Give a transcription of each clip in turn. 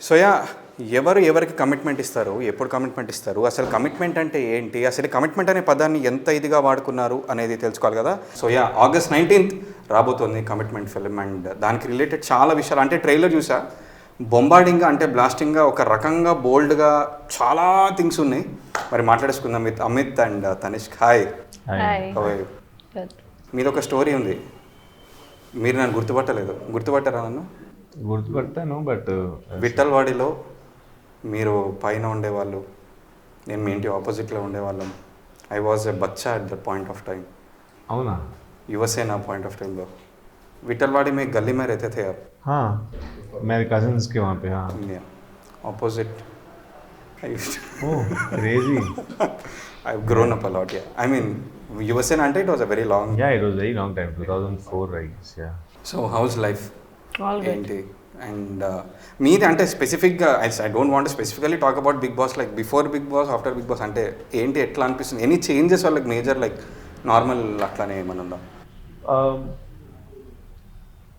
So yeah ఎవరికి commitment ఇస్తారు, ఎప్పుడు కమిట్మెంట్ ఇస్తారు, అసలు కమిట్మెంట్ అంటే ఏంటి, అసలు కమిట్మెంట్ అనే పదాన్ని ఎంత ఇదిగా వాడుకున్నారు అనేది తెలుసుకోవాలి కదా. సో యా August 19th రాబోతోంది కమిట్మెంట్ ఫిల్మ్. అండ్ దానికి రిలేటెడ్ చాలా విషయాలు, అంటే ట్రైలర్ చూసా, బొంబార్డింగ్గా అంటే బ్లాస్టింగ్గా ఒక రకంగా బోల్డ్గా చాలా థింగ్స్ ఉన్నాయి. మరి మాట్లాడేసుకుందాం with Amit and Tanishk. Hi. మీది ఒక స్టోరీ ఉంది, మీరు నన్ను గుర్తుపట్టారా? నన్ను గుర్తుపడతాను, బట్ విఠల్వాడిలో మీరు పైన ఉండేవాళ్ళు, నేను మీ ఇంటి ఆపోజిట్లో ఉండేవాళ్ళం. I was a Bachcha at that point of time. అవునా? यूएसए पॉइंट ऑफ टाइम लो विठलवाड़ी में गली में रहते थे आप? हाँ, मेरे कजिन्स के वहाँ पे. हाँ, opposite. Oh crazy. I've grown up a lot. Yeah, I mean USA అంటే it was a very long. Yeah, it was very long time, 2004 I guess. Yeah. So how's life? All good. ఏంటి and మీది అంటే స్పెసిఫిక్గా I don't want specifically talk about Bigg Boss, like before Bigg Boss, after Bigg Boss అంటే ఏంటి, ఎట్లా అనిపిస్తుంది, any changes like major, like normal అట్లానే ఏమన్నా ఉందా?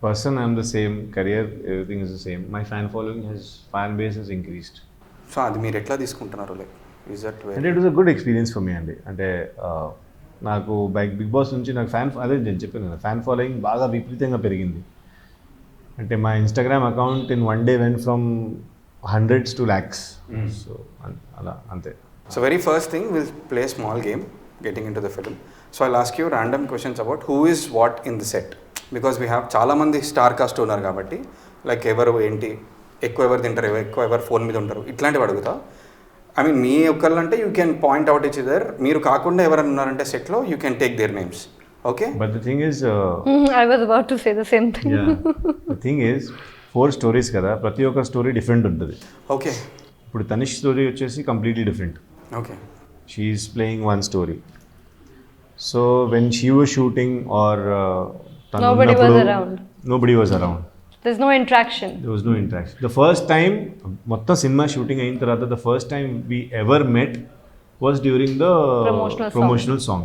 Person, I'm the same. Career, everything is the same. My fan base has increased. So అది మీరు ఎట్లా తీసుకుంటున్నారు, లైక్ ఈజ్ దట్ అంటే it was a good experience for me అండి. అంటే నాకు బిగ్ బాస్ నుంచి నాకు అదే నేను చెప్పాను కదా, ఫ్యాన్ ఫాలోయింగ్ బాగా విపరీతంగా పెరిగింది. అంటే మా Instagram account in one day vent from hundreds to lakhs. So అలా అంతే. So very first thing will play small game getting into the film. So I'll ask you random questions about who is what in the set, because we have చాలా మంది star cast ఉన్నారు కాబట్టి, like ఎవరు ఏంటి, ఎక్కువ ఎవరు తింటారు, ఎక్కువ ఎవరు ఫోన్ మీద ఉంటారు, ఇట్లాంటివి అడుగుతా. ఐ మీన్ మీ ఒక్కళ్ళంటే you can point out each other, మీరు కాకుండా ఎవరైనా ఉన్నారంటే సెట్లో you can take their names. Okay, but the thing is I was about to say the same thing. The thing is 4 stories కదా, ప్రతి ఒక్క స్టోరీ డిఫరెంట్ ఉంటుంది. ఓకే, ఇప్పుడు తనిష్ స్టోరీ వచ్చేసి completely different. Okay, she is playing one story. So when she was shooting or Nobody was around. There's no interaction. There was no interaction. The first time motta cinema shooting ayin tarata, the first time we ever met was during the promotional song.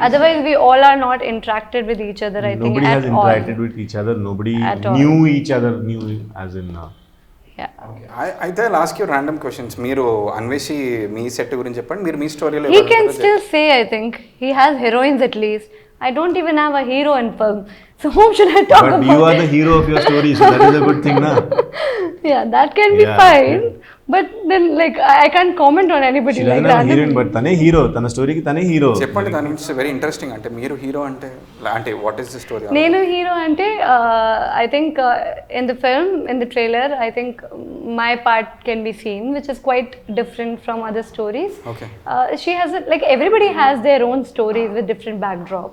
Otherwise we all are not interacted with each other, I think. Nobody has interacted with each other, nobody knew each other, as in అయితే I'll ask you random questions. మీరు అన్వేషి మీ set గురించి చెప్పండి, మీరు మీ స్టోరీలో. He can still say, I think he has heroines at least. I don't even have a hero in film, so whom should I talk about? But you are the hero of your story, so that is a good thing, na? Yeah, that can be fine, but then like I can't comment on anybody. She doesn't have a heroine, but tane hero, tana story ki tane hero. చెప్పండి, దాని గురించి very interesting. అంటే మీరు hero అంటే what is the story? నేను hero అంటే I think in the film, in the trailer, I think my part can be seen, which is quite different from other stories. Okay. She has like everybody has their own stories with different backdrop.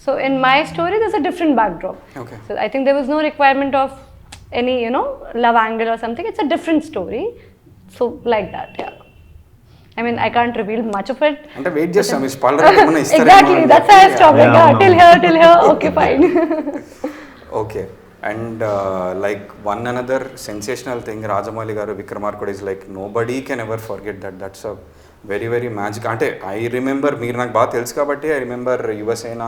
So in my story there's a different backdrop. Okay. So I think there was no requirement of any, love angle or something. It's a different story. So like that, yeah. I mean, I can't reveal much of it. అంటే wait చేస్తాం, మీ spoiler ఏమన్నా ఇస్తారేమో. Exactly, that's why I stopped. Like, till here, okay, fine. Okay. And like one another sensational thing, Rajamouli garu Vikramarkudu is like nobody can ever forget that. That's a very very magic. అంటే I remember, మీరు నాకు బాగా తెలుసు కాబట్టి I remember Yuvasena,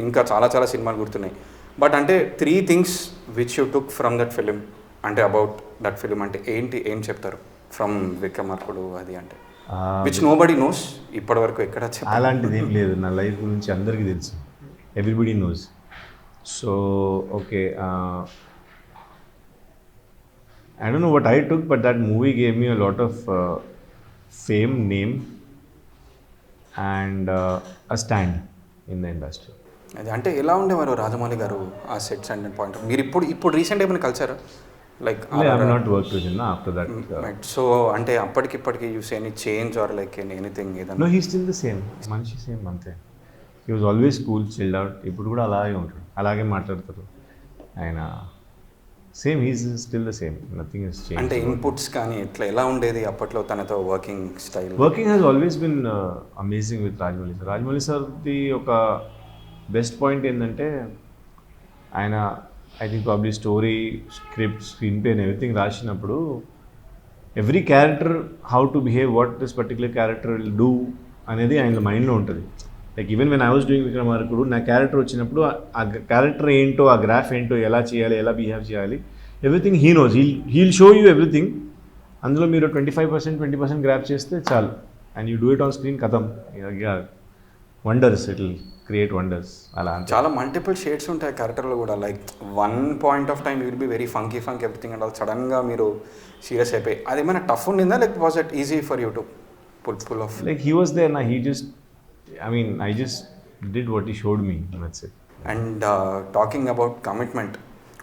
ఇంకా చాలా చాలా సినిమాలు గుర్తున్నాయి. బట్ అంటే 3 things which you took from that film, అంటే అబౌట్ దట్ ఫిలిం అంటే ఏంటి, ఏం చెప్తారు ఫ్రమ్ విక్రమార్కుడు అది అంటే, విచ్ నోబడీ నోస్ ఇప్పటి వరకు ఎక్కడ చెప్పాలి? అలాంటిది ఏం లేదు, నా లైఫ్ గురించి అందరికీ తెలుసు, everybody knows. So okay, I don't know what I took, but that movie gave me a lot of fame, name and a stand in the industry. అది అంటే ఎలా ఉండేవారు రాజమౌళి గారు ఆ సెట్స్ అండ్ పాయింట్? మీరు ఇప్పుడు రీసెంట్ ఏమైనా కలిసారా? Like I have not worked with him after that. So అంటే అప్పటికిప్పటికి you say any change or like anything ఏదైనా? No, he's still the same. మనిషి సేమ్ అంతే. He was always cool, chilled out. ఇప్పుడు కూడా అలాగే ఉంటాడు, అలాగే మాట్లాడతారు ఆయన. Same, he's still the same, nothing has changed. అంటే ఇన్పుట్స్ కానీ ఇట్లా ఎలా ఉండేది అప్పట్లో తనతో working style? Working has always been amazing with Rajamouli sir. Rajamouli సార్ది ఒక బెస్ట్ పాయింట్ ఏంటంటే, ఆయన I think probably story, script, screenplay and everything రాసినప్పుడు every character how to behave, what this particular character will do అనేది ఆయన మైండ్లో ఉంటుంది. Like even when I was doing Vikramarkudu, నా క్యారెక్టర్ వచ్చినప్పుడు ఆ క్యారెక్టర్ ఏంటో, ఆ గ్రాఫ్ ఏంటో, ఎలా చేయాలి, ఎలా బిహేవ్ చేయాలి, everything he knows, he'll show you everything. అందులో మీరు 25% గ్రాప్ చేస్తే చాలు, and you do it on screen, కథం, wonders, it will create wonders. అలా చాలా మల్టిపుల్ షేడ్స్ ఉంటాయి క్యారెక్టర్లో కూడా. Like one point of time will be very funky everything and all, సడన్గా మీరు సీరియస్ అయిపోయి అది ఏమైనా టఫ్ ఉండిందా, like was it easy for you to pull off? Like he was there నా, he just, I just did what he showed me, that's it. And talking about commitment,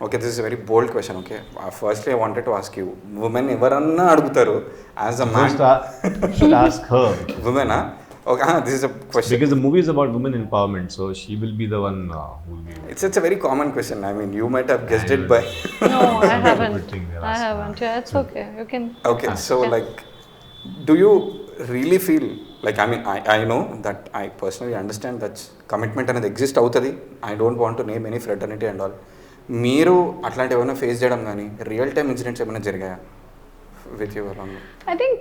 okay, this is a very bold question, okay. Firstly, I wanted to ask you, women evaranna adugutaru as a man? Should ask her. Women, huh? Okay, this is a question. Because the movie is about women empowerment, so she will be the one who will be... It's a very common question. I mean, you might have guessed it by... No, I haven't. I haven't. Yeah, it's okay. You can... Okay, so like, do you really feel... Like, I mean, I know that I personally understand that commitment అనేది exist అవుతుంది. I don't want to name any fraternity and all. మీరు అట్లాంటి ఏమైనా face చేయడం కానీ real time incidents ఏమైనా జరిగాయా with your long? I think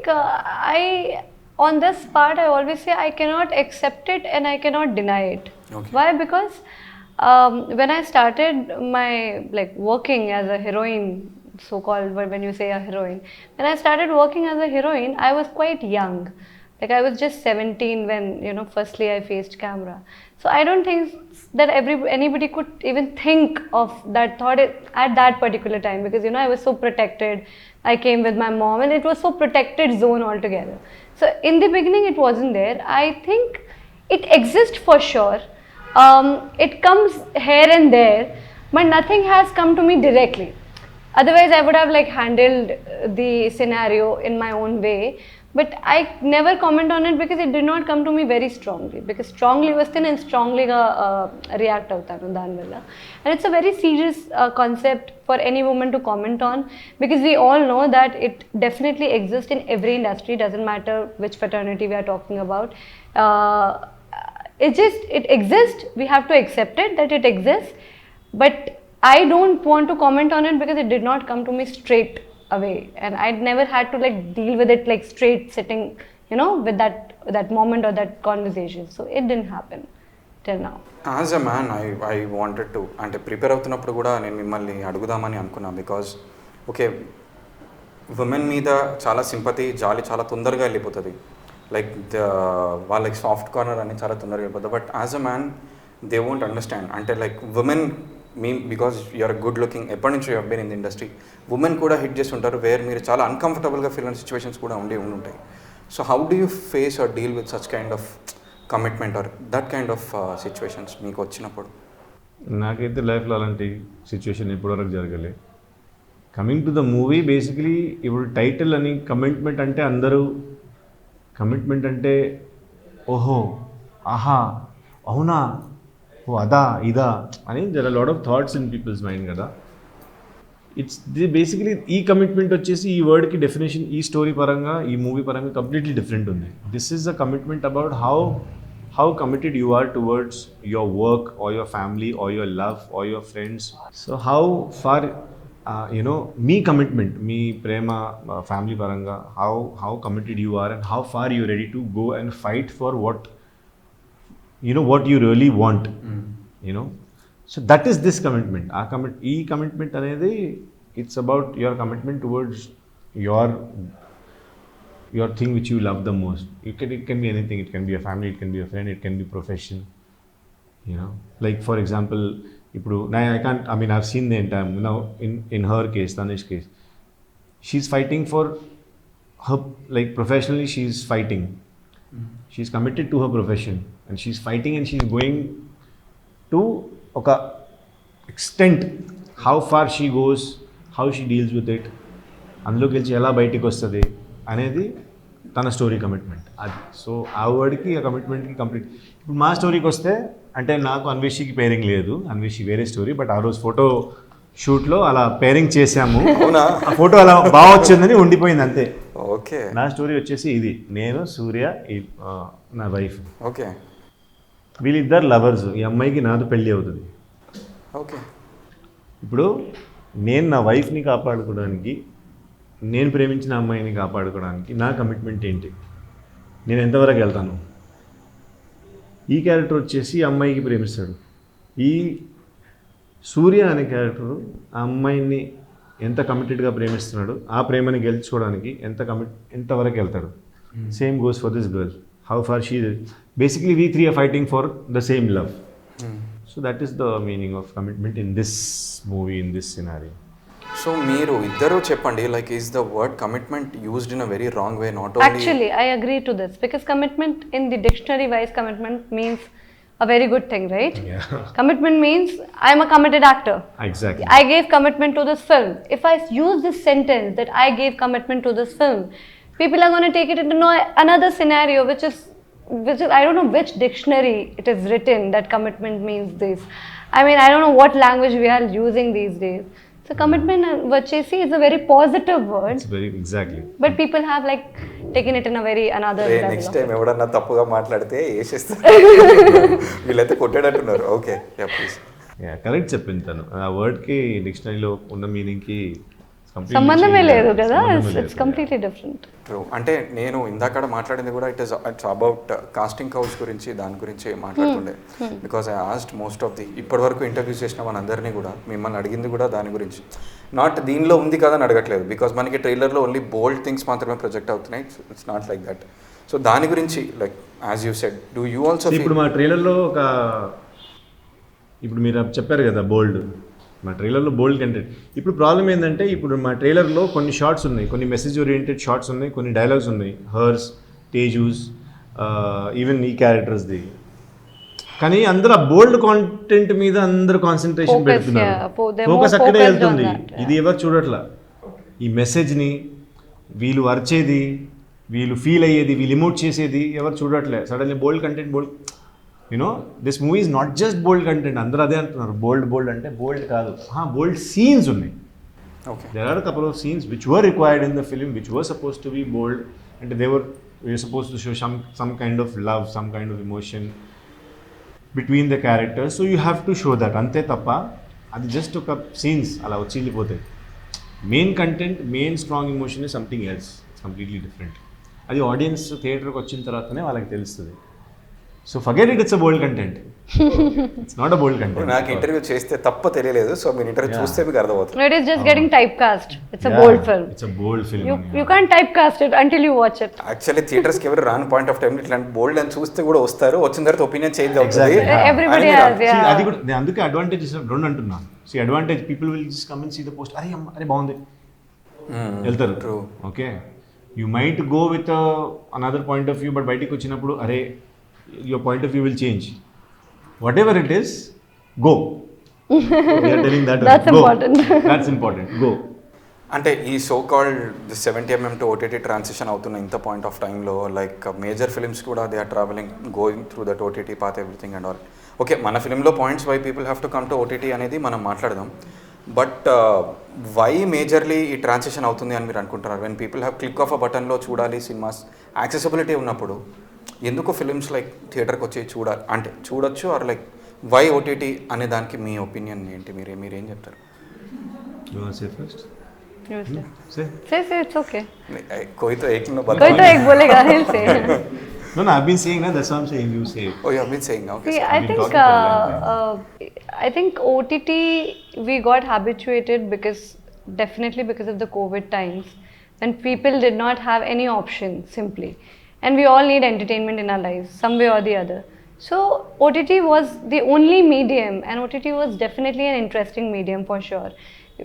on this part I always say I cannot accept it and I cannot deny it. Okay. Why? Because when I started my working as a heroine, so called, when you say a heroine, when I started working as a heroine, I was quite young. Like I was just 17 when, firstly I faced camera. So I don't think that anybody could even think of that thought at that particular time, because I was so protected. I came with my mom and it was so protected zone altogether. So in the beginning it wasn't there. I think it exists for sure. It comes here and there, but nothing has come to me directly. Otherwise I would have handled the scenario in my own way. But I never comment on it because it did not come to me very strongly. Because strongly vaste నేను stronglyగా react అవుతాను దానివల్ల. And it's a very serious concept for any woman to comment on, because we all know that it definitely exists in every industry. Doesn't matter which fraternity we are talking about. It exists. We have to accept it that it exists. But I don't want to comment on it because it did not come to me straight away, and I'd never had to deal with it straight sitting, with that moment or that conversation. So it didn't happen till now. As a man, I wanted to, అంటే prepare అవుతున్నప్పుడు కూడా నేను మిమ్మల్ని అడుగుదామని అనుకున్నా. Because okay, women మీద చాలా sympathy, జాలి చాలా తొందరగా వెళ్ళిపోతుంది. లైక్ వాళ్ళకి సాఫ్ట్ కార్నర్ అని చాలా తొందరగా వెళ్ళిపోతుంది. But as a man they won't understand. అంటే women because you're good looking, ఎప్పటి నుంచి you have been in the industry, women కూడా హిట్ చేసి ఉంటారు వేర్ మీరు చాలా అన్కంఫర్టబుల్గా ఫీల్ అయిన సిచ్యువేషన్స్ కూడా ఉంటాయి. So how do you face or deal with such kind of commitment or that kind of situations మీకు వచ్చినప్పుడు? నాకైతే లైఫ్లో అలాంటి సిచ్యువేషన్ ఇప్పటివరకు జరగలేదు. Coming to the movie, basically ఇప్పుడు టైటిల్ అని కమిట్మెంట్ అంటే అందరూ కమిట్మెంట్ అంటే ఓహో, ఆహా, అవునా, ఓ అదా ఇదా అని there are lot of thoughts in people's mind కదా. ఇట్స్ బేసికలీ ఈ కమిట్మెంట్ వచ్చేసి ఈ వర్డ్కి డెఫినేషన్ ఈ స్టోరీ పరంగా, ఈ మూవీ పరంగా కంప్లీట్లీ డిఫరెంట్ ఉంది. This is a commitment about how committed you are towards your work or your family or your love or your friends. So how far me commitment, me prema, family paranga, how committed you are and how far you're ready to go and fight for what you really want. So that is this commitment. Ee commitment anedi, it's about your commitment towards your thing which you love the most. It can be anything. It can be a family, it can be a friend, it can be profession. Like for example, I've seen the entire, in her case, Tanishq case, she's fighting for her, professionally she's fighting. She's committed to her profession and she's fighting and she's going to oka extent. How far she goes, how she deals with it, అందులో గెలిచి ఎలా బయటికి వస్తుంది అనేది తన story commitment అది. So ఆ వర్డ్కి ఆ కమిట్మెంట్కి కంప్లీట్. ఇప్పుడు మా స్టోరీకి వస్తే, అంటే నాకు అన్వేషికి పేరింగ్ లేదు, అన్వేషి వేరే స్టోరీ. బట్ ఆ రోజు ఫోటో షూట్లో అలా పేరింగ్ చేసాము, ఆ ఫోటో అలా బాగా వచ్చిందని ఉండిపోయింది అంతే. ఓకే, నా స్టోరీ వచ్చేసి ఇది, నేను, సూర్య, నా వైఫ్. ఓకే, వీళ్ళిద్దరు లవర్స్. ఈ అమ్మాయికి నాతో పెళ్ళి అవుతుంది. ఓకే, ఇప్పుడు నేను నా వైఫ్ని కాపాడుకోవడానికి, నేను ప్రేమించిన అమ్మాయిని కాపాడుకోవడానికి నా కమిట్మెంట్ ఏంటి, నేను ఎంతవరకు వెళ్తాను. ఈ క్యారెక్టర్ వచ్చేసి అమ్మాయికి ప్రేమిస్తాడు. ఈ సూర్య అనే క్యారెక్టరు ఆ అమ్మాయిని ఎంత కమిటెడ్గా ప్రేమిస్తున్నాడు, ఆ ప్రేమని గెలుచుకోవడానికి ఎంతవరకు వెళ్తాడు. Same goes for this girl, how far she, basically we three are fighting for the same love. So that is the meaning of commitment in this movie, in this scenario. So మీరు ఇద్దరు చెప్పండి, like is the word commitment used in a very wrong way, not only. Actually, I agree to this because commitment in the dictionary wise, commitment means a very good thing, right? Yeah. Commitment means I am a committed actor. Exactly. I gave commitment to this film. If I use this sentence that I gave commitment to this film, people are going to take it into another scenario, which is I don't know which dictionary it is written that commitment means this. I mean, I don't know what language we are using these days. So commitment vachesi is a very positive word. It's very exactly. But people have like taken it in a very another level. Next time ఎవడన్నా తప్పుగా మాట్లాడితే వేసేస్తారు. వీళ్ళైతే కొట్టేటట్టున్నారు. Okay, ya please. Ya, correct చెప్పింది తను. ఆ వర్డ్కి డిక్షనరీలో ఉన్న మీనింగ్కి సంబంధమే లేదు కదా, ఇట్స్ కంప్లీట్లీ డిఫరెంట్. ట్రూ. అంటే నేను ఇందాక మాట్లాడింది కూడా ఇట్స్ అబౌట్ కాస్టింగ్ కౌచ్ గురించి, దాని గురించి మాట్లాడుతుండే. Because I asked most of the ఇప్పటి వరకు ఇంటర్వ్యూస్ చేసిన మనందరినీ కూడా, మిమ్మల్ని అడిగింది కూడా దాని గురించి. నాట్ దీనిలో ఉంది కదా అని అడగట్లేదు, బికాస్ మనకి ట్రైలర్లో ఓన్లీ బోల్డ్ థింగ్స్ మాత్రమే ప్రొజెక్ట్ అవుతున్నాయి. It's not like that. So దాని గురించి like as you said, do you also ఇప్పుడు మా ట్రైలర్లో ఇప్పుడు మీరు చెప్పారు కదా బోల్డ్, మా ట్రైలర్లో బోల్డ్ కంటెంట్. ఇప్పుడు ప్రాబ్లం ఏంటంటే, ఇప్పుడు మా ట్రైలర్లో కొన్ని షార్ట్స్ ఉన్నాయి, కొన్ని మెసేజ్ ఓరియంటెడ్ షార్ట్స్ ఉన్నాయి, కొన్ని డైలాగ్స్ ఉన్నాయి, హర్స్, తేజూస్, ఈవెన్ ఈ క్యారెక్టర్స్ది. కానీ అందరూ ఆ బోల్డ్ కాంటెంట్ మీద అందరూ కాన్సన్ట్రేషన్ పెడుతున్నారు, ఫోకస్ అక్కడే వెళ్తుంది. ఇది ఎవరు చూడట్లా. ఈ మెసేజ్ని వీళ్ళు అరిచేది, వీళ్ళు ఫీల్ అయ్యేది, వీళ్ళు ఇమోట్ చేసేది ఎవరు చూడట్లే. Suddenly bold content, bold this movie is not just bold content. అందరూ అదే అంటున్నారు, బోల్డ్ అంటే బోల్డ్ కాదు, బోల్డ్ సీన్స్ ఉన్నాయి. Okay, there are couple of scenes which were required in the film, which were supposed to be bold. అంటే they were supposed to show some kind of love, some kind of emotion between the characters. So you have to show that, అంతే తప్ప అది just ఒక scenes అలా వచ్చి వెళ్ళిపోతాయి. Main content, main strong emotion is something else, it's completely different. అది audience థియేటర్కి వచ్చిన తర్వాతనే వాళ్ళకి తెలుస్తుంది. So forget it, it's a bold content, it's not a bold content. నాకు ఇంటర్వ్యూ చేస్తే తప్ప తెలియలేదు, సో మీరు ఇంటర్వ్యూ చూస్తే మీకు అర్థమవుతుంది. It is just getting typecast. It's a bold film. It's a bold film. You can't typecast it until you watch it. Actually థియేటర్స్కి ఎవరు రాని పాయింట్ ఆఫ్ టైం ఇట్లాంటి బోల్డ్ అని చూస్తే కూడా వస్తారు, వచ్చిన తర్వాత ఒపీనియన్ చేంజ్ అవుతుంది. Everybody has, yeah. అది కూడా నేను అందుకే అడ్వాంటేజెస్ రెండు అంటున్నాను. See, advantage, people will just come and see the post, అరే బాగుంది, వెళ్తారు. True. Okay, you might go with another point of view, but బయటికి వచ్చినప్పుడు అరే your point of view will change. Whatever it is, go. We are telling that. That's go. important. That's important. Go. అంటే ఈ so called 70mm to OTT transition అవుతున్న ఇంత point of టైంలో like major films కూడా they are travelling, going through that OTT path, everything and all. Okay, మన ఫిల్మ్లో points why people have to come to OTT అనేది మనం మాట్లాడదాం. But why majorly ఈ ట్రాన్సిషన్ అవుతుంది అని మీరు అనుకుంటున్నారు? When people have click of a బటన్లో చూడాలి సినిమాస్, యాక్సెసిబిలిటీ ఉన్నప్పుడు ఎందుకు ఫిలిమ్స్ లైక్ థియేటర్కి వచ్చి చూడాలి అంటే చూడొచ్చు, ఆర్ లైక్ వై ఓటీటీ అనే దానికి మీ ఒపీనియన్ ఏంటి? మీరేం చెప్తారు? You want to say first? Say, it's okay. कोई तो एक में कोई तो एक बोलेगा, he'll say. No, I've been saying that. That's what I'm saying. You say. Oh, you have been saying. Okay. See, I think OTT we got habituated definitely because of the COVID times, when people did not have any option simply, and we all need entertainment in our lives some way or the other. So OTT was the only medium, and OTT was definitely an interesting medium for sure.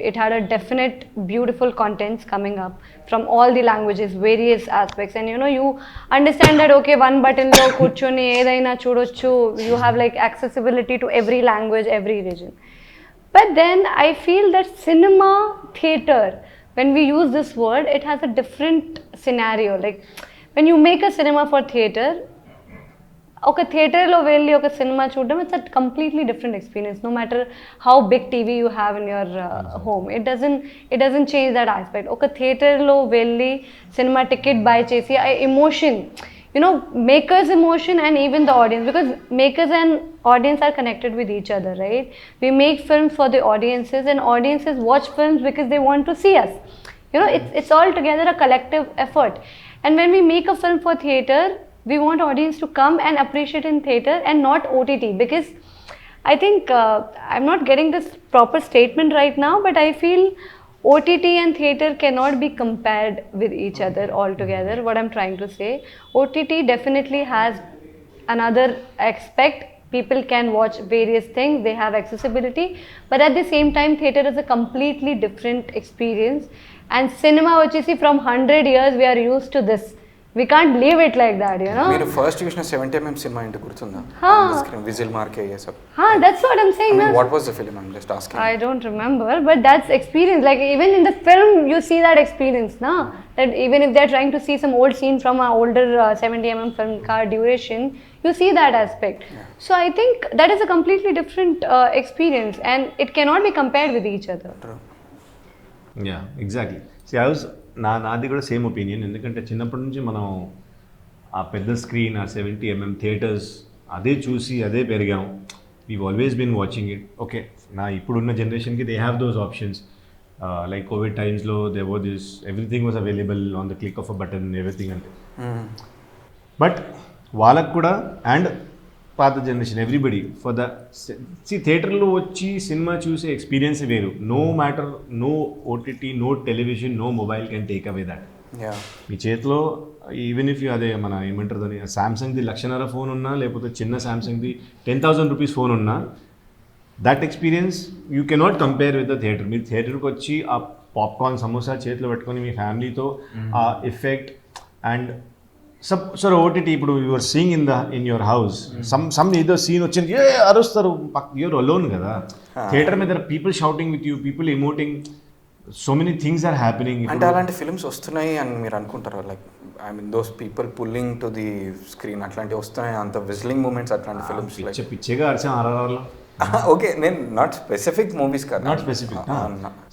It had a definite beautiful contents coming up from all the languages, various aspects, and you understand that okay, one button lo kuchoni edaina chudochu, you have like accessibility to every language, every region. But then I feel that cinema, theater, when we use this word, it has a different scenario. Like when you make a cinema for theater, ఒక థియేటర్లో వెళ్ళి ఒక సినిమా చూడడం, it's a completely different experience. No matter how big TV you have in your home, it doesn't change that aspect. ఒక థియేటర్లో వెళ్ళి సినిమా టికెట్ బై చేసి ఆ emotion, makers emotion and even the audience, because makers and audience are connected with each other, right? We make films for the audiences, and audiences watch films because they want to see us. It's all together a collective effort. And when we make a film for theater, we want audience to come and appreciate in theater and not OTT, because I think I'm not getting this proper statement right now, but I feel OTT and theater cannot be compared with each other altogether. What I'm trying to say, OTT definitely has another aspect. People can watch various things, they have accessibility, but at the same time, theater is a completely different experience. And cinema, which you see from 100 years, we are used to this. We can't leave it like that, you know. మీరు first చూసిన 70mm cinema ఏంటి గుర్తుందా? Screen whistle మార్కే చేసాం. That's what I'm saying. What was the film? I'm just asking. I don't remember, but that's experience. Like even in the film, you see that experience, na? That even if they're trying to see some old scene from an older 70mm film car duration, you see that aspect. So I think that is a completely different experience, and it cannot be compared with each other. True. Yeah exactly నాది కూడా same opinion. ఎందుకంటే చిన్నప్పటి నుంచి మనం ఆ పెద్ద screen, ఆ 70mm theatres అదే చూసి అదే పెరిగాం. We always been watching it. Okay, నా ఇప్పుడున్న జనరేషన్కి they have those options. Like COVID టైమ్స్లో they were this, everything was available on the click of a button, everything అంటే. బట్ వాళ్ళకు కూడా అండ్ పాత జనరేషన్ ఎవ్రీబడి ఫర్ ద థియేటర్లో వచ్చి సినిమా చూసే ఎక్స్పీరియన్స్ వేరు. No matter, no OTT, no television, no mobile can take away that. మీ చేతిలో ఈవెన్ ఇఫ్ యూ అదే మన ఏమంటారు దాన్ని, సామ్సంగ్ది 1,50,000 ఫోన్ ఉన్నా, లేకపోతే చిన్న సామ్సంగ్ది 10,000 రూపీస్ ఫోన్ ఉన్నా, that experience you cannot compare with the theatre. మీరు థియేటర్కి వచ్చి ఆ పాప్కార్న్, సమోసా చేతిలో పెట్టుకొని మీ ఫ్యామిలీతో ఆ ఎఫెక్ట్ అండ్ సో ఓటీటీ ఇప్పుడు your seeing in your house, some ఏదో సీన్ వచ్చింది ఏ అరుస్తారు, యువర్ అలోన్ కదా. థియేటర్ మీద people shouting with you, people emoting, so many things are happening. అంటే అలాంటి ఫిల్మ్స్ వస్తున్నాయి అని మీరు అనుకుంటారా? Like I mean those people pulling to the screen అట్లాంటివి వస్తున్నాయి, అంత విజిలింగ్ మూమెంట్స్ అట్లాంటి ఫిల్మ్స్? పిచ్చగా అరిచాం ఆర్ఆర్ఆర్లో. ఓకే, నేను నాట్ స్పెసిఫిక్ మూవీస్ కదా, not specific.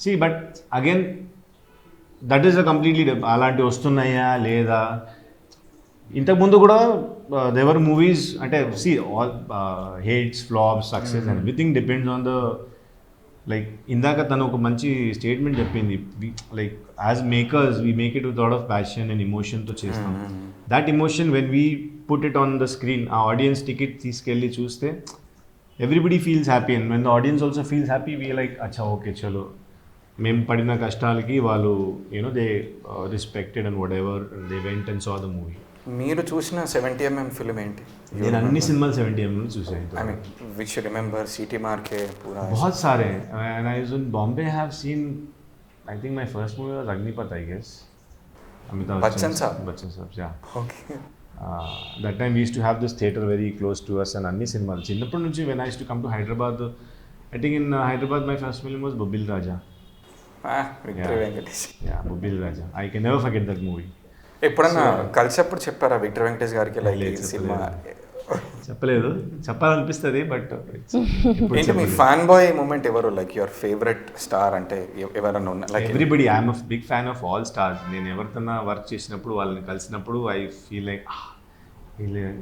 C but again that is a completely అలాంటివి వస్తున్నాయా లేదా. ఇంతకుముందు కూడా దేవర్ మూవీస్ అంటే see all hits, flops, success and everything depends on the like. ఇందాక తను ఒక మంచి స్టేట్మెంట్ చెప్పింది, like as makers we make it with lot of passion and ఎమోషన్తో చేస్తాం. That emotion when we put it on the screen, ఆ audience ticket తీసుకెళ్ళి చూస్తే everybody feels happy and when the audience also feels happy we like అచ్చా okay చలో మేము పడిన కష్టాలకి వాళ్ళు you know they respected and what ever they went and saw the movie. మీరు చూసిన 70mm ఫిల్మ్ ఏంటి? నేను అన్ని సినిమాలు 70mm చూసాను. I mean which you remember? సిటీ మార్కే పూరా बहुत सारे. And I was in Bombay, have seen, I think my first movie was Agnipath, I guess. Amitabh Bachchan Saab. Bachchan Saab, yeah. Okay. That time we used to have this theatre very close to us and అన్ని సినిమాలు చిన్నప్పటి నుంచి. when I used to come to Hyderabad, I think in Hyderabad my first film was Bubbil Raja. Victory Venkatesh. Yeah, Bubbil Raja. I can never forget that movie. ఎప్పుడన్నా కలిసినప్పుడు చెప్పారా Victor Venkatesh గారికి like ఈ cinema? చెప్పలేదు, చెప్పాలనిపిస్తుంది బట్. ఏంటి మీ fan boy moment ఎవరు? లైక్ యువర్ ఫేవరెట్ స్టార్ అంటే ఎవరన్నా ఉన్నా? Like everybody, I'm a big fan of all stars. నేను ఎవరితోన్నా వర్క్ చేసినప్పుడు, వాళ్ళని కలిసినప్పుడు ఐ ఫీల్ లైక్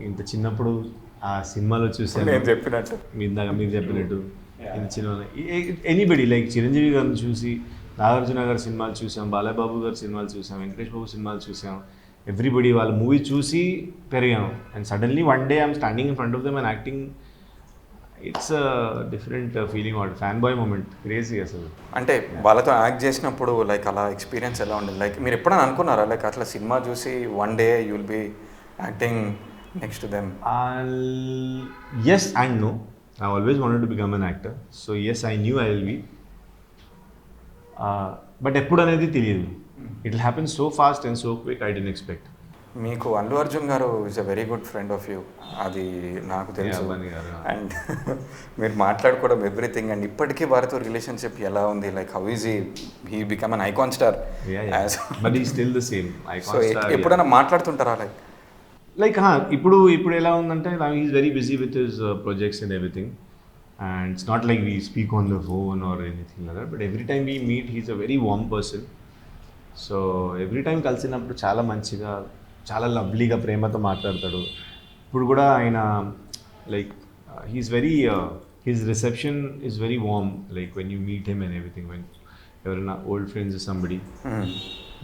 ఇంత చిన్నప్పుడు ఆ సినిమాలో చూసాను. నేను చెప్పినట్టు, ఇందాక మీరు చెప్పినట్టు ఇంత చిన్న ఎనీబడి లైక్ చిరంజీవి గారిని చూసి, నాగార్జున గారి సినిమాలు చూసాం, బాలబాబు గారి సినిమాలు చూసాం, వెంకటేష్ బాబు సినిమాలు చూసాం. ఎవ్రీబడి వాళ్ళ మూవీ చూసి పెరిగాం. And suddenly one day I'm standing in front of them and acting. It's different feeling, out fan boy moment, crazy అసలు. అంటే వాళ్ళతో యాక్ట్ చేసినప్పుడు లైక్ అలా ఎక్స్పీరియన్స్ ఎలా ఉండేది? లైక్ మీరు ఎప్పుడైనా అనుకున్నారా లైక్ అట్లా సినిమా చూసి one day you will be acting next to them? Yes and no. I always wanted to become an actor. So yes, I knew I will be. But ఎప్పుడు అనేది తెలియదు. It will happen so fast and so quick, I didn't expect. మీకు అల్లు అర్జున్ గారు is a very good friend of you, అది నాకు తెలుసు. And మీరు మాట్లాడుకోవడం ఎవ్రీథింగ్. అండ్ ఇప్పటికీ వారితో రిలేషన్షిప్ ఎలా ఉంది? Like how is he become an icon star? But he still the same icon star. ఎప్పుడైనా మాట్లాడుతుంటారా? లైక్ ఇప్పుడు ఎలా ఉందంటే he is very busy with his projects and everything. And it's not like we speak on the phone or anything like that, but every time we meet, he's a very warm person. So every time కలిసినప్పుడు చాలా మంచిగా, చాలా లవ్లీగా, ప్రేమతో మాట్లాడతాడు. ఇప్పుడు కూడా ఆయన like he's very his reception is very warm, like when you meet him and everything, when you're an old friends or somebody,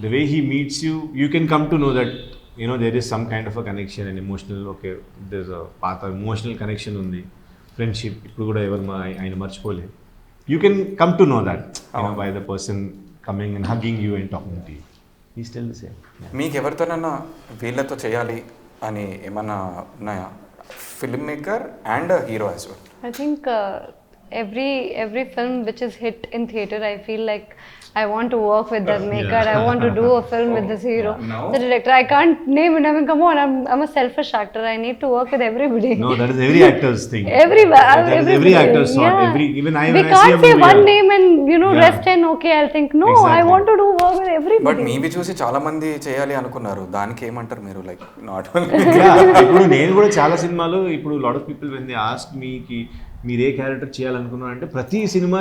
the way he meets you, you can come to know that you know there is some kind of a connection and emotional, okay, there's a path of emotional connection undi, friendship ఇప్పుడు కూడా ఎవరు ఆయన మర్చిపోలేదు. You can come to know that by the person coming and hugging you and talking to you. He's still the same. Yeah. మీకు ఎవరితోనైనా వీళ్ళతో చేయాలి అని ఏమన్నా ఉన్నాయా? Film maker and hero as well. I think every film which is hit in theater, I feel like I want to work with that maker. I want to do a film with this hero, the director. I can't name it. I mean, come on, I'm a selfish actor. I need to work with everybody. No, that is every actor's thing. Every actor's thought. yeah. Even I we when I can't see a say movie, one name and rest and okay, I'll think no. I Exactly. want to do work with everybody. But మీవి చూసి చాలా మంది చేయాలి అనుకున్నారు, దానికి ఏమంటారు మీరు? Like not ఇప్పుడు నేను కూడా చాలా సినిమాలు ఇప్పుడు lot of people when they ask మీకి మీరు ఏ క్యారెక్టర్ చేయాలనుకున్నారు అంటే ప్రతి సినిమా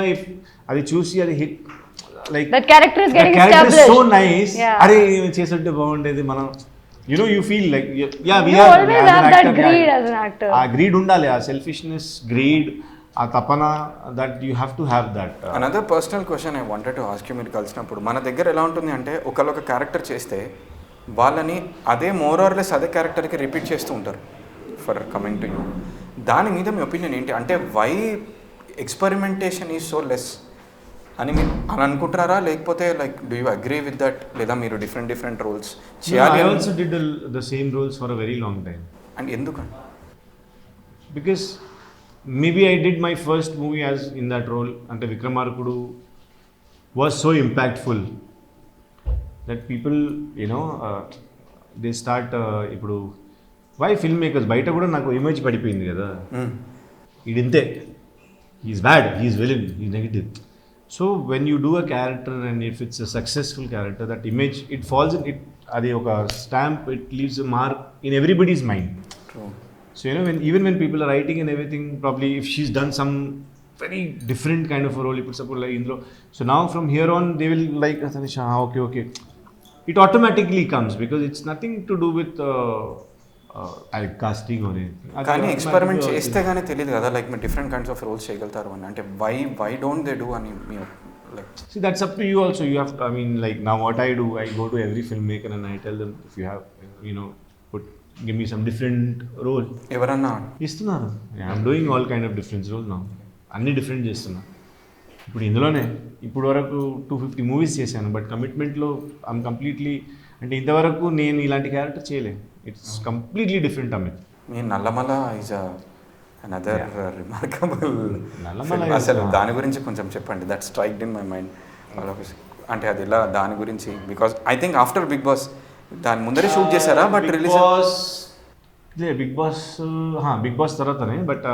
అది చూసి అది hit like that character is getting character is established. so nice. Yeah. అరే చేస్తుంటే బాగుండేది మనం you feel like we You are always as have an that actor, greed as an actor. ఆ గ్రీడ్ ఉండాలి, ఆ సెల్ఫిష్నెస్ గ్రీడ్, ఆ తపన, that you have to have that. Another personal question I wanted to ask you. మీరు కలిసినప్పుడు మన దగ్గర ఎలా ఉంటుంది అంటే ఒకళ్ళు ఒక క్యారెక్టర్ చేస్తే వాళ్ళని అదే మోర్ ఆర్ లెస్ అదే క్యారెక్టర్కి రిపీట్ చేస్తూ ఉంటారు ఫర్ కమింగ్ టు యూ. దాని మీద మీ ఒపీనియన్ ఏంటి? అంటే why experimentation is so less అని మీరు అని అనుకుంటున్నారా, లేకపోతే like do you agree with that, లేదా మీరు డిఫరెంట్ రోల్స్ చేయాలి? I also did the same roles for a very long time. And ఎందుకని? Because maybe I did my first movie as in that role, ante Vikramarkudu was so impactful that people they start ఇప్పుడు why filmmakers బయట కూడా నాకు image పడిపోయింది కదా, ఈడింతే, he's bad, he's villain, he's negative. So when you do a character and if it's a successful character, that image it falls in it, adi oka stamp, it leaves a mark in everybody's mind. True. So even when people are writing and everything, probably if she's done some very different kind of a role, you put suppose like Indro, so now from here on they will like Tanishq, okay, it automatically comes because it's nothing to do with casting or anything. కానీ experiment చేస్తే కానీ తెలియదు కదా, like మీరు different kinds of roles చేయగలుగుతారు అని. అంటే why don't they do అని మీ like? See, that's up to you also. You have to, I mean, like now what I do, I go to every filmmaker and I tell them, if you have, give me some different role. ఎవరన్నా ఇస్తున్నారు. I'm doing all kind of different roles now. అన్ని different చేస్తున్నా. ఇప్పుడు ఇందులోనే ఇప్పుడు వరకు 250 movies చేశాను, but కమిట్మెంట్లో I'm completely, అంటే ఇంతవరకు నేను ఇలాంటి క్యారెక్టర్ చేయలేను. It's completely different Amit. మీ Nallamala is another remarkable. Nallamala అసలు దాని గురించి కొంచెం చెప్పండి. That striked in my mind. అంటే అది ఇలా దాని గురించి, because I think after Bigg Boss దాని ముందరే షూట్ చేశారా? బట్ రిలీజ్ బిగ్ బాస్ తర్వాతనే, but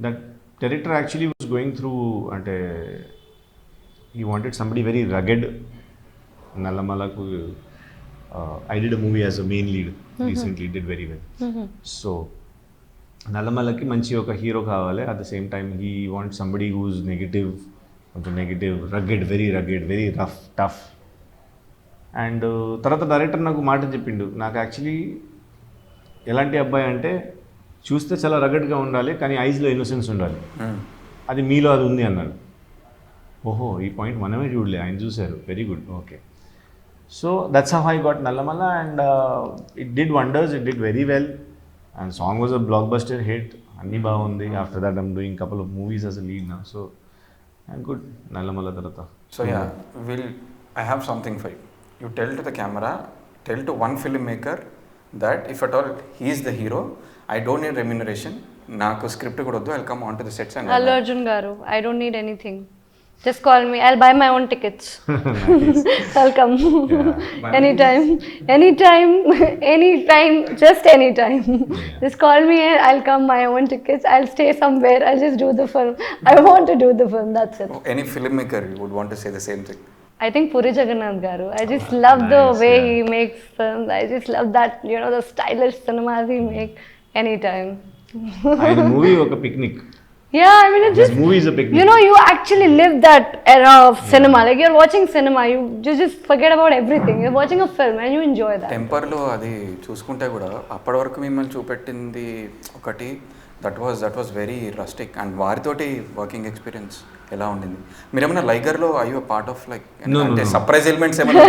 that director actually was going through, అంటే he wanted somebody very rugged. Nallamalaku, I did a movie as a main lead recently, did very well. So Nallamalaki manchi oka hero kavale, at the same time he wants somebody who's negative, rugged, very rough, tough. And తర్వాత director నాకు మాట చెప్పిండు, నాకు actually ఎలాంటి అబ్బాయి అంటే చూస్తే చాలా రగడ్గా ఉండాలి కానీ ఐజ్లో ఇన్నోసెన్స్ ఉండాలి, అది మీలో అది ఉంది అన్నాడు. ఓహో, ఈ పాయింట్ మనమే చూడలే, ఆయన చూశారు, very good, okay. So that's how I got Nallamala, and it did wonders, it did very well, and song was a block buster hit, అన్నీ బాగుంది. After that I'm doing couple of movies as a lead now, so I'm good. Nallamala తర్వాత so I have something for you. You tell to the camera, tell to one filmmaker that if at all he is the hero, I don't need remuneration, నాకు script కూడా వద్దు, I'll come on to the sets and Allu Arjun garu, I don't need anything. Just call me. I'll buy my own tickets. I'll come. Yeah. Anytime. Just anytime. Just call me and I'll come. My own tickets. I'll stay somewhere. I'll just do the film. I want to do the film. That's it. Any filmmaker you would want to say the same thing? I think Puri Jagannath garu. I just love the way he makes films. I just love that, the stylish cinemas he make. Anytime. ఆయన movie ఒక picnic. Yeah, I mean, it's just, movie is a picnic. You actually live that era of cinema. Like you're watching cinema, you just forget about everything. You're watching a film and you enjoy that. టెంపర్లో అది చూసుకుంటే కూడా అప్పటి వరకు మిమ్మల్ని చూపెట్టింది ఒకటి, that was very rustic, and వారితోటి వర్కింగ్ ఎక్స్పీరియన్స్ ఎలా ఉండింది? మీరేమన్నా లైగర్లో అయ్యో పార్ట్ ఆఫ్ లైక్ No, అంటే no. సర్ప్రైజ్ ఎలిమెంట్స్ ఏమైనా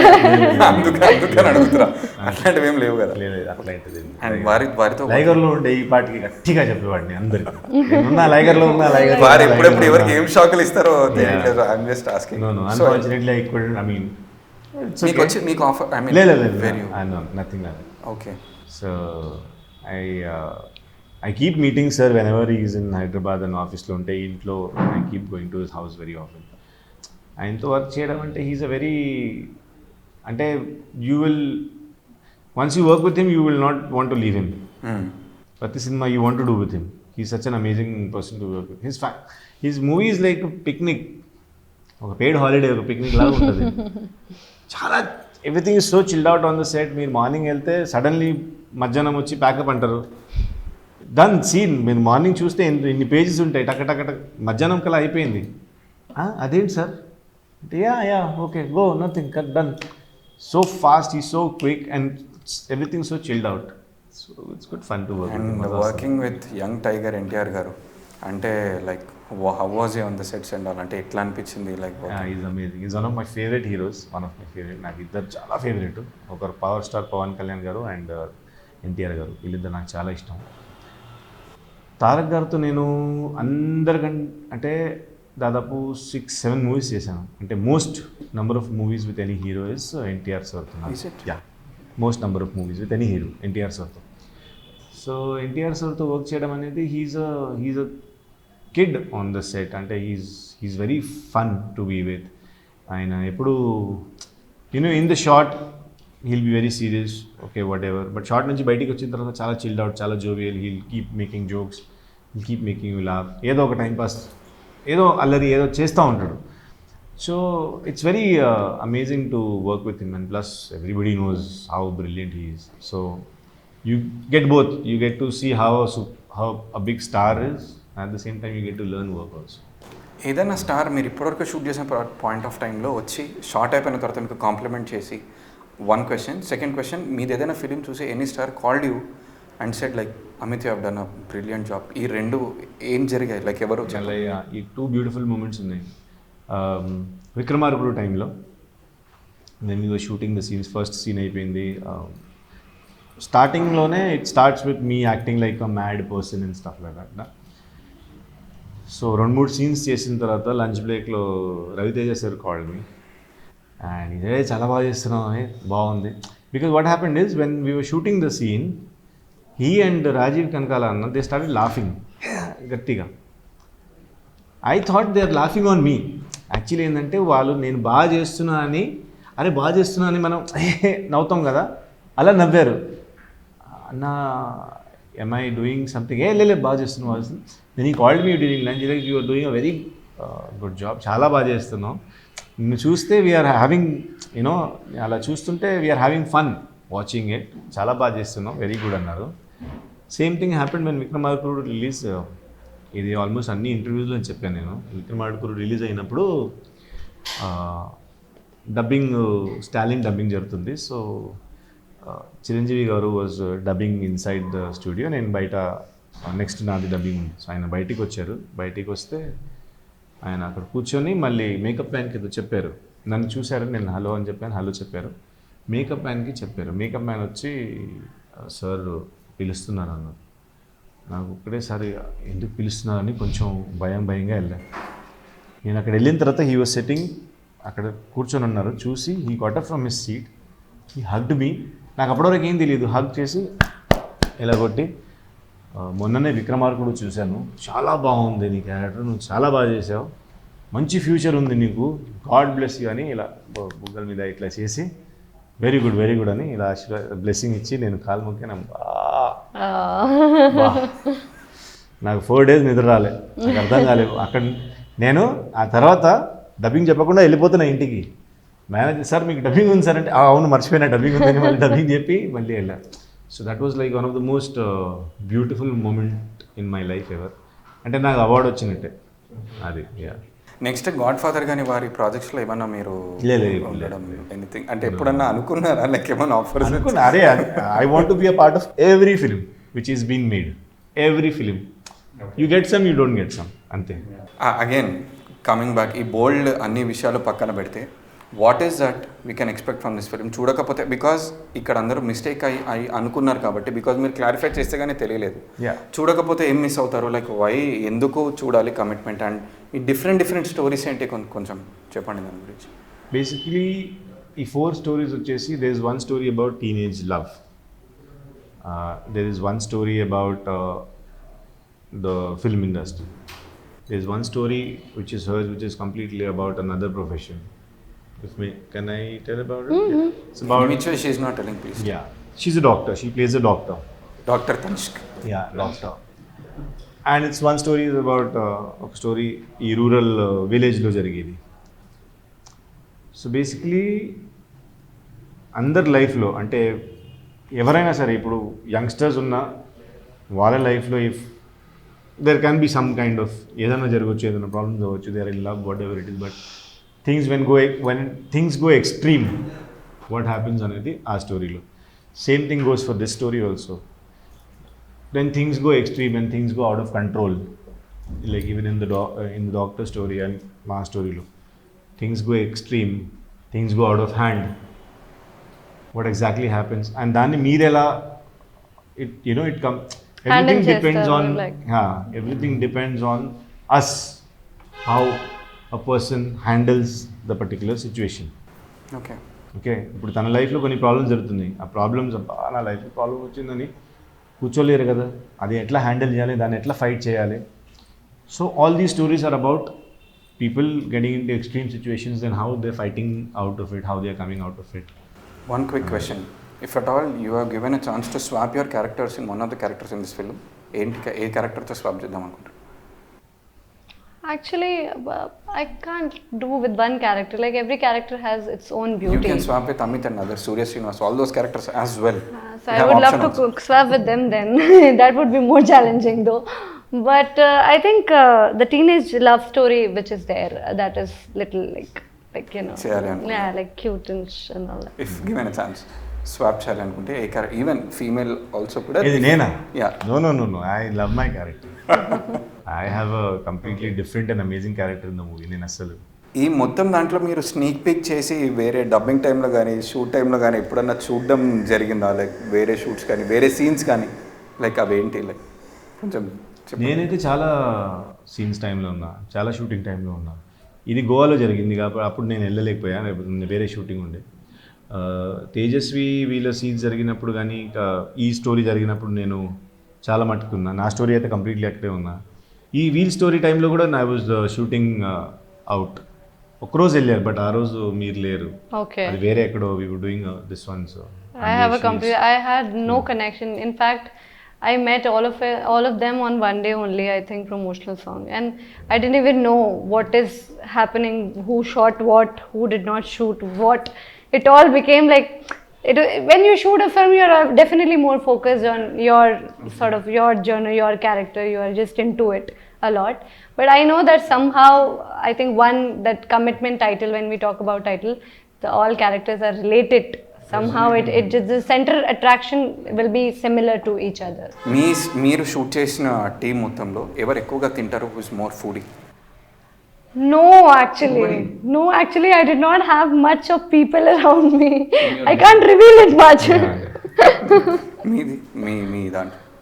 అందుకని అడుగుతురా, అట్లాంటివి ఏం లేవు కదా? లేదు అట్లాంటిది. అండ్ వారితో లైగర్లో ఉండే ఈ పాటికి గట్టిగా చెప్పేవాడిని అందరికి, నేనున్నా లైగర్లో ఉన్నా లైగర్. వారు ఎప్పుడెప్పుడు ఎవరికి ఏం షాకులు ఇస్తారో తెలియట్లేదు. I'm just asking. Unfortunately I couldn't, I mean మీకు ఆఫర్ ఐ మీన్ లేదు nothing. Okay. So I keep meeting sir whenever he is in Hyderabad and ఆఫీస్లో ఉంటే ఇంట్లో I keep going to his house very often. ఆయనతో work చేయడం అంటే he's a very, అంటే you will once you work with him you will not want to leave him. ప్రతి సినిమా you want to do with him. He such an amazing person to work with. His movies like picnic, ఒక paid holiday, ఒక picnic లాగా ఉంటుంది. చాలా everything is so chilled out on the set. మీరు morning వెళ్తే suddenly మధ్యాహ్నం వచ్చి pack up అంటారు, డన్ సీన్. మీరు మార్నింగ్ చూస్తే ఇన్ని పేజెస్ ఉంటాయి, టక్ టక్ టక్ మధ్యాహ్నం కల్లా అయిపోయింది. అదేంటి సార్ అంటే ya okay go nothing cut done. So fast, ఈ so quick and everything so chilled out. So it's good fun to work. And working with young tiger NTR గారు అంటే like how was on the sets and all, అంటే ఎట్లా అనిపించింది? Like is amazing, is one of my favourite heroes, one of my favourite. నాకు ఇద్దరు చాలా favourite. ఒకరు power star Pawan Kalyan గారు అండ్ ఎన్టీఆర్ గారు, వీళ్ళిద్దరు నాకు చాలా ఇష్టం. తారక్ గారితో నేను అందరికంటే అంటే దాదాపు 6-7 మూవీస్ చేశాను. అంటే most number of movies with any hero is NTR సార్తో. Ya, most number of movies with any hero NTR సార్తో. సో ఎన్టీఆర్ సార్తో వర్క్ చేయడం అనేది he's a kid on the set. అంటే he's very fun to be with. ఆయన ఎప్పుడు in the shot he'll be very serious, okay whatever, but shot నుంచి బయటికి వచ్చిన తర్వాత చాలా చిల్డ్ అవుట్, చాలా jovial. He'll keep making jokes, heal keep making you laugh. ఏదో ఒక టైంపాస్, ఏదో అల్లరి ఏదో చేస్తూ ఉంటాడు. So it's very amazing to work with him. And plus everybody knows how brilliant he is. So you get both, you get to see how a big star is, at the same time you get to learn work also. ఏదైనా star మీరు ఇప్పటివరకు shoot చేసిన point of టైంలో వచ్చి short అయిపోయిన తర్వాత మీకు complement చేసి, వన్ క్వశ్చన్. సెకండ్ క్వశ్చన్, మీది ఏదైనా ఫిలిం చూసి any star called you and said like Amit you have done a brilliant job, ఈ రెండు ఏం జరిగాయి? లైక్ ఎవరు? ఈ 2 బ్యూటిఫుల్ మూమెంట్స్ ఉన్నాయి. విక్రమార్కుడు టైంలో when we were shooting the scenes, first scene అయిపోయింది. స్టార్టింగ్లోనే it starts with me acting like a mad person and stuff like that. So 2-3 scenes చేసిన తర్వాత లంచ్ బ్రేక్లో Ravi Teja sir called me and ఇదే చాలా బాగా చేస్తున్నాం అని, బాగుంది. Because what happened is when we were shooting the scene, he and Rajeev Kanakala అన్న దే స్టార్టెడ్ లాఫింగ్ గట్టిగా. I thought they are laughing on me. Actually ఏంటంటే వాళ్ళు నేను బాగా చేస్తున్నా అని, అరే బాగా చేస్తున్నా అని మనం నవ్వుతాం కదా, అలా నవ్వారు. అన్న am I doing something? లే బాగా చేస్తున్నావు. Then he called me during lunch, like you are doing a very good job, చాలా బాగా చేస్తున్నావు. నిన్ను చూస్తే వీఆర్ హ్యావింగ్ యూనో, అలా చూస్తుంటే we are having fun watching it, చాలా బాగా చేస్తున్నావు, వెరీ గుడ్ అన్నారు. Same thing happened when Vikramarkudu release. ఇది ఆల్మోస్ట్ అన్ని ఇంటర్వ్యూస్లో చెప్పాను నేను. విక్రమార్కుడు రిలీజ్ అయినప్పుడు డబ్బింగ్, స్టాలిన్ డబ్బింగ్ జరుగుతుంది. So Chiranjeevi garu was dubbing inside the studio, నేను బయట నెక్స్ట్ నాది డబ్బింగ్ ఉంది. సో ఆయన బయటికి వచ్చారు. బయటికి వస్తే ఆయన అక్కడ కూర్చొని మళ్ళీ మేకప్ మ్యాన్కి ఏదో చెప్పారు. నన్ను చూశారు, నేను హలో అని చెప్పాను, హలో చెప్పారు. మేకప్ మ్యాన్కి చెప్పారు. మేకప్ మ్యాన్ వచ్చి సార్ పిలుస్తున్నారు అన్నారు. నాకు ఒక్కడేసారి ఎందుకు పిలుస్తున్నారని కొంచెం భయంగా వెళ్ళాను. నేను అక్కడ వెళ్ళిన తర్వాత హీ వాజ్ సెట్టింగ్, అక్కడ కూర్చొని ఉన్నారు. చూసి he got up from his seat, he hugged me. నాకు అప్పటివరకు ఏం తెలియదు. హగ్ చేసి ఇలా కొట్టి, మొన్ననే విక్రమార్కుడు చూశాను, చాలా బాగుంది నీ క్యారెక్టర్, నువ్వు చాలా బాగా చేసావు, మంచి ఫ్యూచర్ ఉంది నీకు, గాడ్ బ్లెస్ యూ అని ఇలా బుగ్గల మీద ఇట్లా చేసి వెరీ గుడ్ అని ఇలా బ్లెస్సింగ్ ఇచ్చి నేను కాలు మొక్కాను. నాకు 4 days నిద్ర రాలే, నాకు అర్థం కాలేదు. అక్కడ నేను ఆ తర్వాత డబ్బింగ్ చెప్పకుండా వెళ్ళిపోతున్నా ఇంటికి. మేనేజర్ సార్ మీకు డబ్బింగ్ ఉంది సార్ అంటే, అవును మర్చిపోయినా డబ్బింగ్ ఉందని మళ్ళీ డబ్బింగ్ చెప్పి మళ్ళీ వెళ్ళాను. So that was like one of the most beautiful moment in my life ever. అంటే నాకు అవార్డు వచ్చినట్టే అది. నెక్స్ట్ గాడ్ ఫాదర్ కానీ వారి ప్రాజెక్ట్స్లో ఏమన్నా మీరు ఉండడం ఎనీథింగ్ అంటే ఎప్పుడన్నా అనుకున్నారా? లైక్ ఏమన్నా ఆఫర్స్? అనుకున్నా, అరే I want to be a part of every film which is being made. Every film you get some, you don't get some, అంతే. అగైన్ కమింగ్ బ్యాక్ ఈ బోల్డ్ అన్ని విషయాలు పక్కన పెడితే what is that we can expect from this film? చూడకపోతే because ఇక్కడ అందరూ mistake అయి అనుకున్నారు కాబట్టి, బికాజ్ మీరు క్లారిఫై చేస్తే కానీ తెలియలేదు. చూడకపోతే ఏం మిస్ అవుతారు? లైక్ వై, ఎందుకు చూడాలి కమిట్మెంట్? అండ్ ఈ డిఫరెంట్ స్టోరీస్ ఏంటి కొంచెం చెప్పండి దాని గురించి. బేసిక్లీ ఈ 4 స్టోరీస్ వచ్చేసి there is one story about teenage love, there is one story about the film industry, there is one story which is hers, which is completely about another profession. Can I tell about it? Mm-hmm. It's about which way she is not telling, please. Yeah, she's a doctor, she plays a doctor. Dr. Tanishq. Yeah, doctor. And it's one story is about ఒక story ఈ rural విలేజ్లో జరిగేది. So basically అందరి లైఫ్లో, అంటే ఎవరైనా సరే ఇప్పుడు యంగ్స్టర్స్ ఉన్న వాళ్ళ లైఫ్లో if there can be some kind of ఏదైనా జరగవచ్చు, ఏదైనా ప్రాబ్లమ్స్ అవ్వచ్చు, they are in love, whatever it is, but when things go extreme, what happens అనేది ఆ స్టోరీలో. Same thing goes for this story also. When things go extreme and things go out of control, like even in the doctor story and మా స్టోరీలో, things go extreme, things go out of hand, what exactly happens? And దాన్ని మీరు ఎలా everything depends on everything depends on us, how a person handles the particular situation. Okay ఇప్పుడు తన లైఫ్లో కొన్ని problems జరుగుతున్నాయి, ఆ ప్రాబ్లమ్స్ నా లైఫ్లో ప్రాబ్లం వచ్చిందని కూర్చోలేరు కదా, అది ఎట్లా హ్యాండిల్ చేయాలి, దాన్ని ఎట్లా ఫైట్ చేయాలి. So all these stories are about people getting into extreme situations and how they're fighting out of it, how they're coming out of it. One quick question. If at all you are given a chance to swap your characters in one of the characters in this film, ఏ క్యారెక్టర్తో swap చేద్దాం అనుకుంటారు? Actually, I can't do with one character. Like every character has its own beauty. You can swap with Amit and others, Surya Srinivas, all those characters as well. So I would love to swap with them then. That would be more challenging though. But I think the teenage love story which is there, that is little like yeah, like cute and all that. If given a chance, swap చేయాలి అనుకుంటే ఏ character, even female also కూడా? ఇది నేనా? Yeah. No, I love my character. I have a completely different and amazing character in the movie. నేను అసలు ఈ మొత్తం దాంట్లో మీరు స్నీక్ పిక్ చేసి వేరే డబ్బింగ్ టైంలో కానీ షూట్ టైంలో కానీ ఎప్పుడన్నా చూడడం జరిగిందా? లైక్ వేరే షూట్స్ కానీ వేరే సీన్స్ కానీ, లైక్ అవేంటి, లైక్ కొంచెం నేనైతే చాలా సీన్స్ టైంలో ఉన్నా, చాలా షూటింగ్ టైంలో ఉన్నా. ఇది గోవాలో జరిగింది కాబట్టి అప్పుడు నేను వెళ్ళలేకపోయాను, వేరే షూటింగ్ ఉండే. తేజస్వి వీళ్ళ సీన్స్ జరిగినప్పుడు కానీ ఇంకా ఈ స్టోరీ జరిగినప్పుడు నేను చాలా మట్టుకున్నా. నా స్టోరీ అయితే కంప్లీట్లీ అక్కడే ఉన్నా. ఈ వీల్ స్టోరీ టైంలో కూడా ఐ వాజ్ షూటింగ్ అవుట్. ఒక్కరోజు వెళ్ళారు, బట్ ఆ రోజు మీరు లేరు. అది వేరే ఎక్కడో we were doing this one. So I had no connection. In fact, I met all of them on one day only, I think, promotional song, and I didn't even know what is happening, who shot what, who did not shoot what. It all became like when you shoot a film, you're definitely more focused on your sort of your journey, your character. You are just into it a lot. But I know that somehow, I think that commitment title, when we talk about title, all characters are related. Somehow the center attraction will be similar to each other. మీరు shoot చేసిన team మొత్తంలో ఎవరు ఎక్కువగా తింటారు? Who is more foodie? No, actually I did not have much of people around me. I can't reveal it much.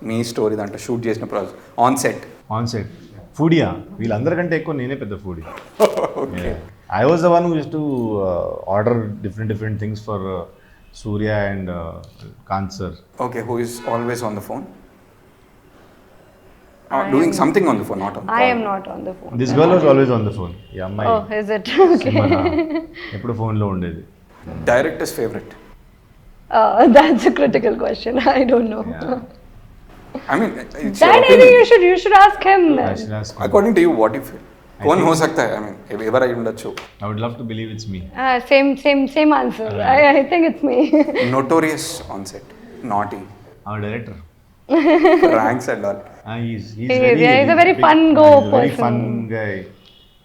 Me story దాంట్లో shoot చేసిన project on set ఫుడియా? వీళ్ళందరికంటే ఎక్కువ నేనే పెద్ద foodie. I was the one who used to order different things for Surya and Kant sir. Okay, who is always on the phone? Doing something on the phone, not on the phone. I am not on the phone. This girl was always on the phone. Yeah, my. Oh, is it? Okay. ఎప్పుడు ఫోన్లో ఉండేది. Director's favorite? That's a critical question. I don't know. Yeah. I mean, it's that I think you should ask him. According to you, what if कौन हो सकता है? I mean, ever I ఉండొచ్చు. I would love to believe it's me. Same answer. I think it's me. Notorious on set, naughty. Our director. Ranks and all. He's a very fun person. Very fun guy.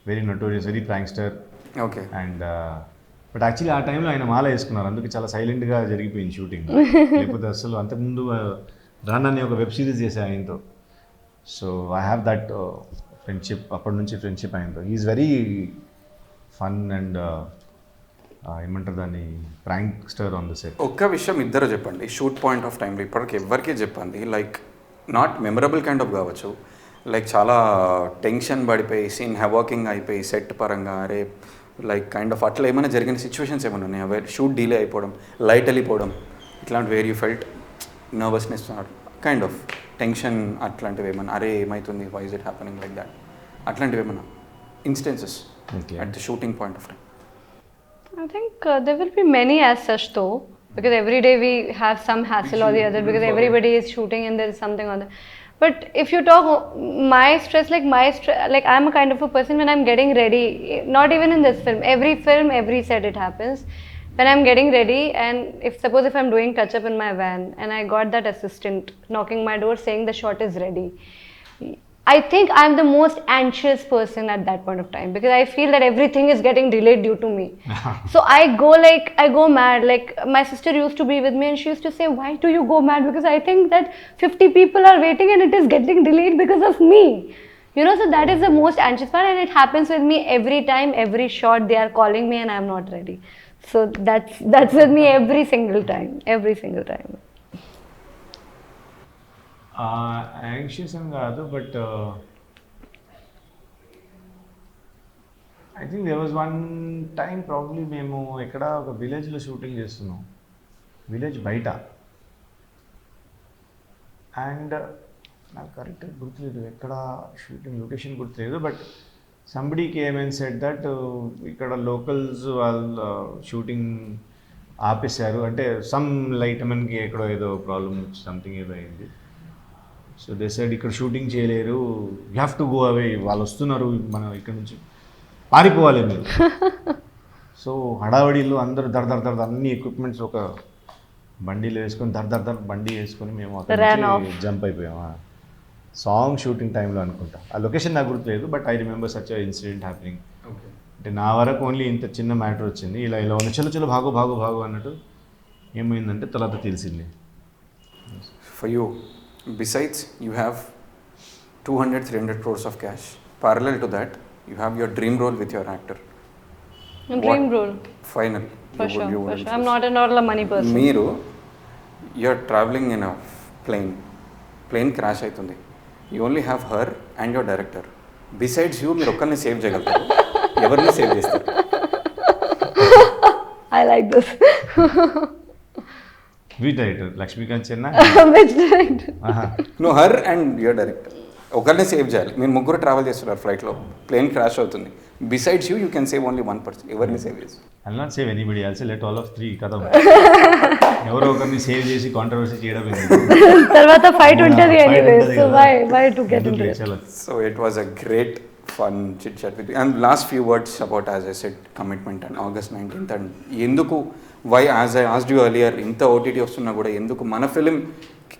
Very notorious, very prankster. Okay. And but actually ఆ టైంలో ఆయన మాల వేసుకున్నారు, అందుకే చాలా సైలెంట్గా జరిగిపోయింది shooting. లేకపోతే అసలు అంతకుముందు రన్ అనే ఒక వెబ్ సిరీస్ చేశాను ఆయనతో. So I have that friendship అప్పటి నుంచి ఫ్రెండ్షిప్ అయిందో ఈజ్ వెరీ ఫన్ అండ్ ఏమంటారు దాన్ని ప్రాంక్స్టర్ ఆన్ ద సెట్. ఒక్క విషయం ఇద్దరు చెప్పండి షూట్ పాయింట్ ఆఫ్ టైంలో ఇప్పటికి ఎవరికి చెప్పండి, like not memorable kind of కావచ్చు, లైక్ చాలా టెన్షన్ పడిపోయి సీన్ హెవాకింగ్ అయిపోయి సెట్ పరంగా అరే లైక్ కైండ్ ఆఫ్ అట్లా ఏమైనా జరిగిన సిచ్యువేషన్స్ ఏమైనా ఉన్నాయా వేర్ షూట్ డిలే అయిపోవడం, లైట్ వెళ్ళిపోవడం, ఇట్లాంటి where you felt nervousness kind of tension అట్లాంటివి ఏమన్నా అరే ఏమవుతుంది why is it happening like that అట్లాంటివి ఏమన్నా instances at the shooting point of time? I think there will be many as such though, because every day we have some hassle or the other, because everybody is shooting and there is something on the. But if you talk my stress, like I'm a kind of a person when I'm getting ready, not even in this film, every set it happens. When I'm getting ready and suppose if I'm doing touch up in my van and I got that assistant knocking my door saying the shot is ready, I think I'm the most anxious person at that point of time, because I feel that everything is getting delayed due to me. So I go mad. Like my sister used to be with me and she used to say, why do you go mad? Because I think that 50 people are waiting and it is getting delayed because of me. You know, so that is the most anxious part, and it happens with me every time, every shot they are calling me and I'm not ready. So that's with me every single time. Anxious అని కాదు, but I think there was one time probably మేము ఎక్కడ ఒక విలేజ్లో shooting చేస్తున్నాం, village బయట, and నాకు కరెక్ట్గా గుర్తులేదు ఎక్కడ షూటింగ్ లొకేషన్ గుర్తులేదు, but somebody came and said that ఇక్కడ లోకల్స్ వాళ్ళు షూటింగ్ ఆపేశారు, అంటే సమ్ లైట్ మెన్కి ఎక్కడో ఏదో ప్రాబ్లమ్ సంథింగ్ ఏదో అయింది. సో దే సైడ్ ఇక్కడ షూటింగ్ చేయలేరు, you have to go away, వాళ్ళు వస్తున్నారు, మనం ఇక్కడ నుంచి పారిపోవాలి మీరు. సో హడావడిలో అందరూ దర్ అన్ని ఎక్విప్మెంట్స్ ఒక బండిలో వేసుకొని దర్ బండి వేసుకొని మేము అక్కడ జంప్ అయిపోయాము. సాంగ్ షూటింగ్ టైంలో అనుకుంటా, ఆ లొకేషన్ నాకు గుర్తులేదు, but I remember such incident happening. అంటే నా వరకు ఓన్లీ ఇంత చిన్న మ్యాటర్ వచ్చింది, ఇలా ఉంది చలో భాగు అన్నట్టు, ఏమైందంటే తర్వాత తెలిసింది. For you besides you have 200-300 crores of cash, parallel to that you have your dream role with your actor. Role final for sure. I'm not a money person. Meeru you're traveling in a plane crash aitundi, you only have her and your director. Besides you మీరు ఒక్కరిని save చేయగలుగుతారు, ఎవరిని save చేస్తారు? I like this. Which director? Lakshmikanth Chenna? Which director? No, her and your director. ఒకరిని save చేయాలి, మీరు ముగ్గురు travel చేస్తున్నారు ఫ్లైట్లో, ప్లేన్ క్రాష్ అవుతుంది, besides you can save only one person, ఎవరిని సేవ్ చేస్తారు? I'll not save anybody, I'll say let all of three కథ ఎవరో ఒకరిని సేవ్ చేసి కాంట్రవర్సీ చేయడం తర్వాత ఫైట్ ఉంటుంది anyway, so why to get into it? So it was a great fun chit chat with you, and last few words about, as I said, commitment and August 19th, and ఎందుకు why, as I asked you earlier, ఇంత OTT వస్తున్నా కూడా ఎందుకు మన film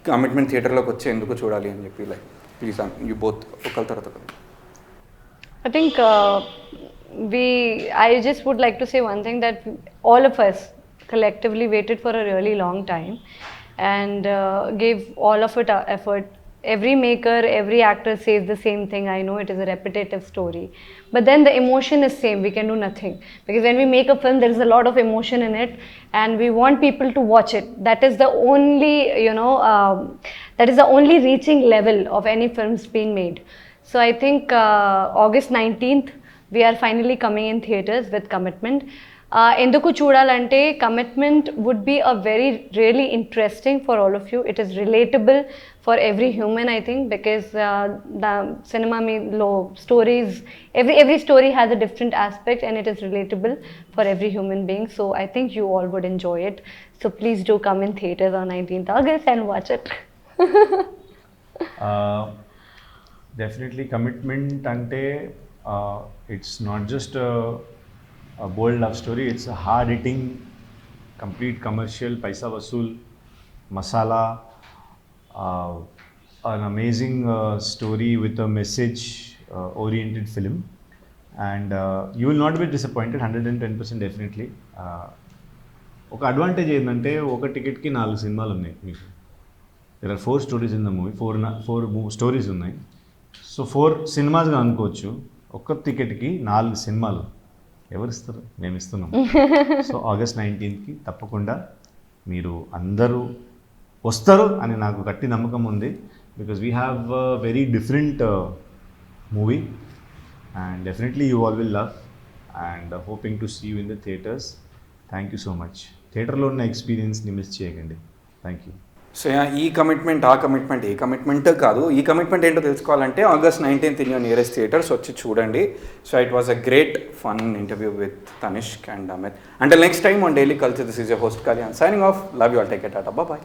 commitment థియేటర్లోకి వచ్చి ఎందుకు చూడాలి అని చెప్పి, లైక్ ప్లీజ్ యూ బోత్ ఒకరి తర్వాత ఒకరు. I think I just would like to say one thing, that all of us collectively waited for a really long time and gave all of it our effort. Every maker, every actor says the same thing. I know it is a repetitive story, but then the emotion is same. We can do nothing, because when we make a film, there is a lot of emotion in it, and we want people to watch it. That is the only, that is the only reaching level of any films being made. So I think August 19th, we are finally coming in theaters with Commitment. ఎందుకు చూడాలంటే commitment would be a very really interesting for all of you. It is relatable for every human, I think, because the cinema మీలో stories, every story has a different aspect and it is relatable for every human being. So I think you all would enjoy it. So please do come in theaters on 19th August and watch it. Definitely Commitment ante it's not just a bold love story, it's a hard hitting, complete commercial, paisa vasool, masala, an amazing story with a message oriented film, and you will not be disappointed, 110% definitely. ఒక advantage ఏంటంటే ఒక టికెట్కి 4 సినిమాలు ఉన్నాయి మీకు. There are 4 stories in the movie, 4 stories ఉన్నాయి. So 4 సినిమాస్గా అనుకోవచ్చు. ఒక్క టికెట్కి 4 సినిమాలు ఎవరు ఇస్తారు? మేము ఇస్తున్నాం. సో ఆగస్ట్ 19కి తప్పకుండా మీరు అందరూ వస్తారు అని నాకు గట్టి నమ్మకం ఉంది. Because we have very different movie and definitely you all will love and hoping to see you in the theatres. Thank you so much. థియేటర్లో ఉన్న ఎక్స్పీరియన్స్ని మిస్ చేయకండి. Thank you. సో ఈ కమిట్మెంట్ ఆ కమిట్మెంట్ ఏ కమిట్మెంట్ కాదు. ఈ commitment ఏంటో తెలుసుకోవాలంటే August 19th in your nearest theatres వచ్చి చూడండి. So it was a great fun interview with Tanishq and Amit. అంటే next time on daily culture, this is your host Kalyan signing off. Love you all. Take care. Tata. Bye.